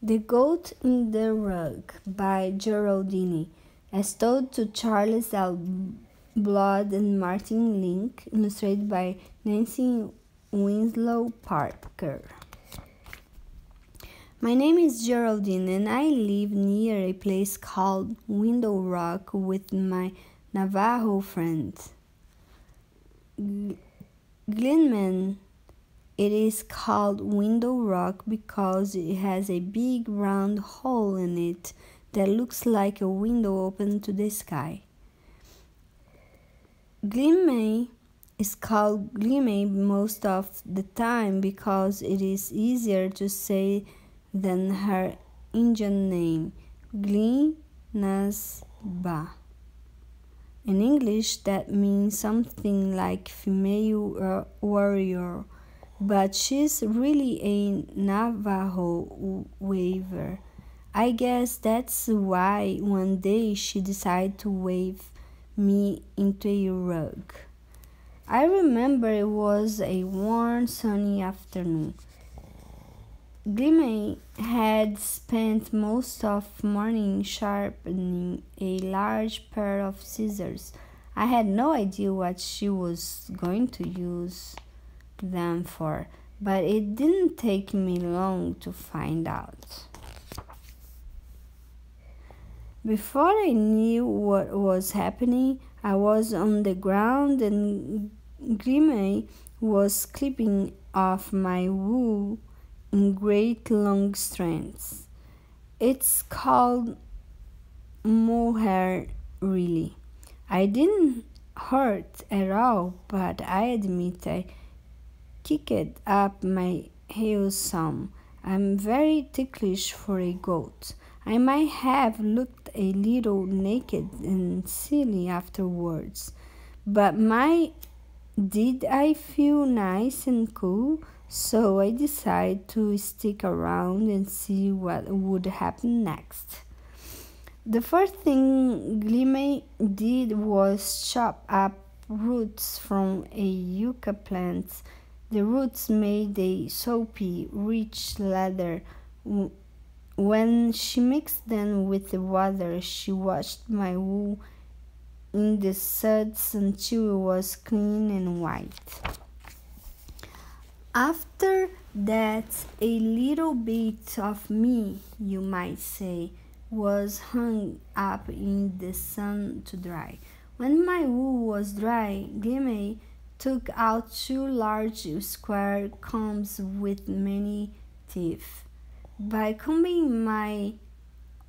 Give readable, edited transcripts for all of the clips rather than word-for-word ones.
The Goat in the Rug by Geraldine, as told to Charles L. Blood and Martin Link, illustrated by Nancy Winslow Parker. My name is Geraldine and I live near a place called Window Rock with my Navajo friends. Glenman. It is called Window Rock because it has a big round hole in it that looks like a window open to the sky. Glimay is called Glimay most of the time because it is easier to say than her Indian name, Glinasba. In English, that means something like female warrior. But she's really a Navajo waver. I guess that's why one day she decided to wave me into a rug. I remember it was a warm, sunny afternoon. Glimay had spent most of morning sharpening a large pair of scissors. I had no idea what she was going to use them for, but it didn't take me long to find out. Before I knew what was happening, I was on the ground and Grimay was clipping off my wool in great long strands. It's called mohair, really. I didn't hurt at all, but I admit I kicked up my heels some. I'm very ticklish for a goat. I might have looked a little naked and silly afterwards, but did I feel nice and cool? So I decided to stick around and see what would happen next. The first thing Glimay did was chop up roots from a yucca plant. The roots made a soapy, rich lather. When she mixed them with the water, she washed my wool in the suds until it was clean and white. After that, a little bit of me, you might say, was hung up in the sun to dry. When my wool was dry, Glimay took out 2 large square combs with many teeth. By combing my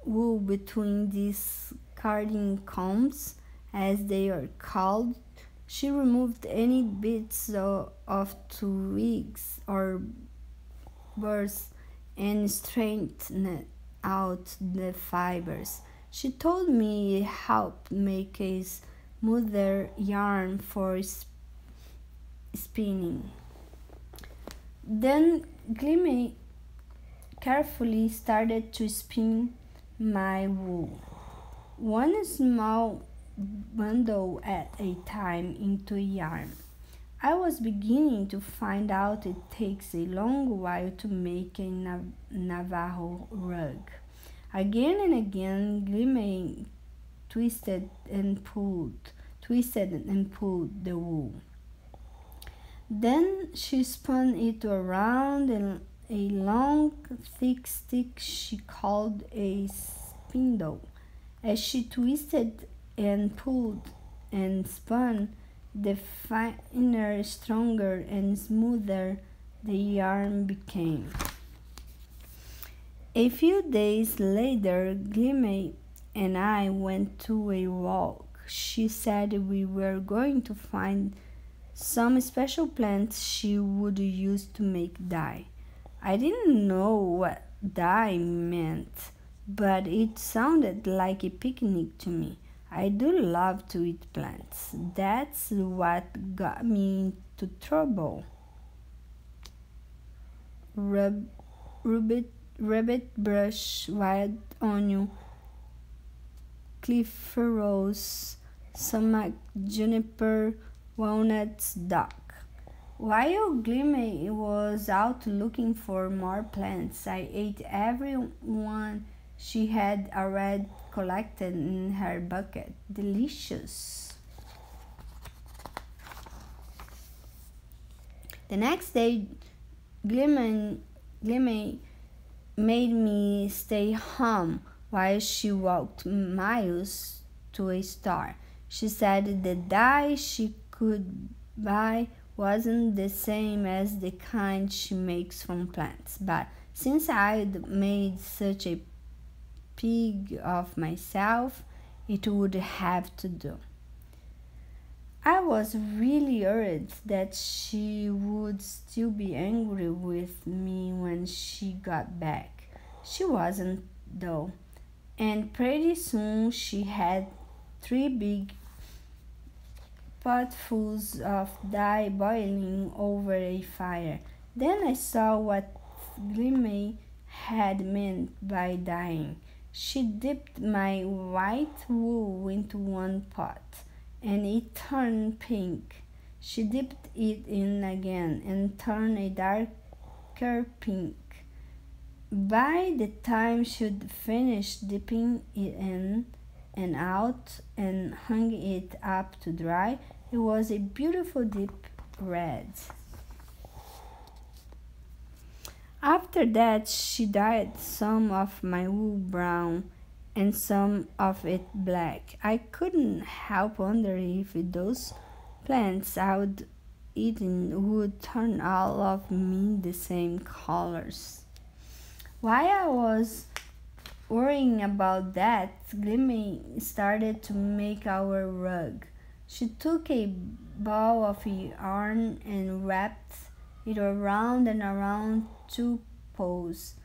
wool between these carding combs, as they are called, she removed any bits of twigs or burrs and straightened out the fibers. She told me it helped make a smoother yarn for spinning. Then Glimay carefully started to spin my wool, one small bundle at a time, into yarn. I was beginning to find out it takes a long while to make a Navajo rug. Again and again, Glimay twisted and pulled the wool. Then she spun it around in a long, thick stick she called a spindle. As she twisted and pulled and spun, the finer, stronger, and smoother the yarn became. A few days later, Glimay and I went to a walk. She said we were going to find some special plants she would use to make dye. I didn't know what dye meant, but it sounded like a picnic to me. I do love to eat plants. That's what got me into trouble. Rabbit brush, wild onion, cliff rose, sumac, juniper, walnuts, dock. While Glimmy was out looking for more plants, I ate every one she had already collected in her bucket. Delicious. The next day, Glimmy made me stay home while she walked miles to a store. She said the dye she could buy wasn't the same as the kind she makes from plants, but since I'd made such a pig of myself, it would have to do. I was really worried that she would still be angry with me when she got back. She wasn't, though, and pretty soon she had 3 big potfuls of dye boiling over a fire. Then I saw what Glimmy had meant by dyeing. She dipped my white wool into one pot, and it turned pink. She dipped it in again and turned a darker pink. By the time she'd finished dipping it in and out and hung it up to dry, it was a beautiful deep red. After that, she dyed some of my wool brown and some of it black. I couldn't help wondering if those plants I'd eaten would turn all of me the same colors. While I was worrying about that, Glimmy started to make our rug. She took a ball of yarn and wrapped it around and around 2 poles.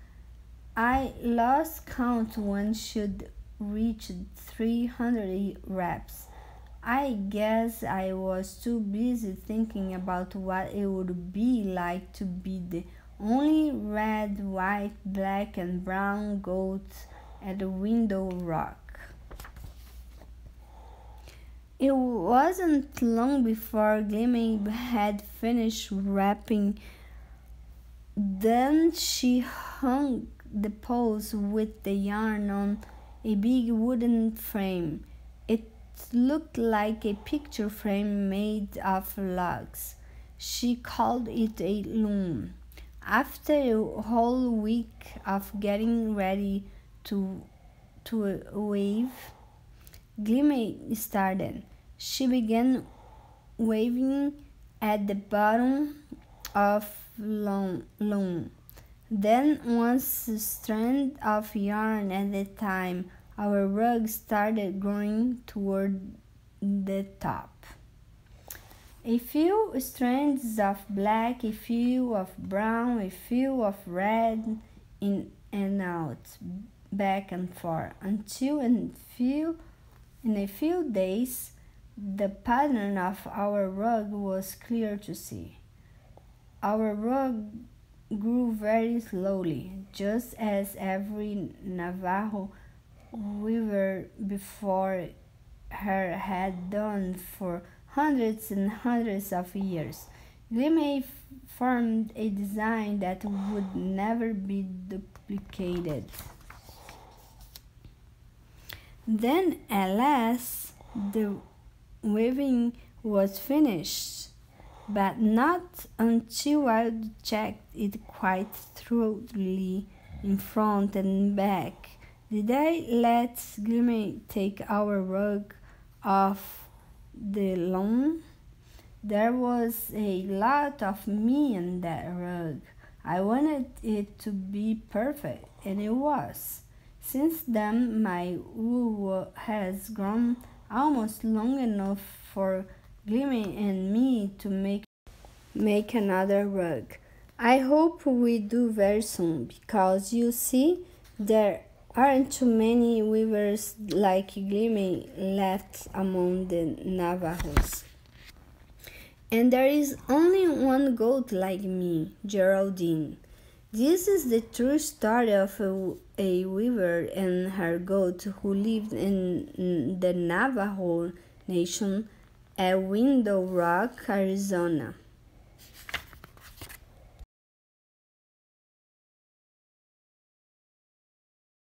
I lost count when she'd reached 300 wraps. I guess I was too busy thinking about what it would be like to be the only red, white, black, and brown goat at the window rock. It wasn't long before Glimmy had finished wrapping. Then she hung the poles with the yarn on a big wooden frame. It looked like a picture frame made of logs. She called it a loom. After a whole week of getting ready to weave, Glimmy started. She began weaving at the bottom of loom. Then, one strand of yarn at a time, our rug started growing toward the top. A few strands of black, a few of brown, a few of red, in and out, back and forth, until in a few days, the pattern of our rug was clear to see. Our rug grew very slowly, just as every Navajo weaver before her had done for hundreds and hundreds of years. Glimmy formed a design that would never be duplicated. Then, at last, the weaving was finished, but not until I checked it quite thoroughly in front and back did I let Glimmy take our rug off the lawn. There was a lot of me in that rug. I wanted it to be perfect, and it was. Since then, my wool has grown almost long enough for Glimmy and me to make another rug. I hope we do very soon, because you see, there aren't too many weavers like Glimmy left among the Navajos. And there is only one goat like me, Geraldine. This is the true story of a weaver and her goat who lived in the Navajo Nation at Window Rock, Arizona.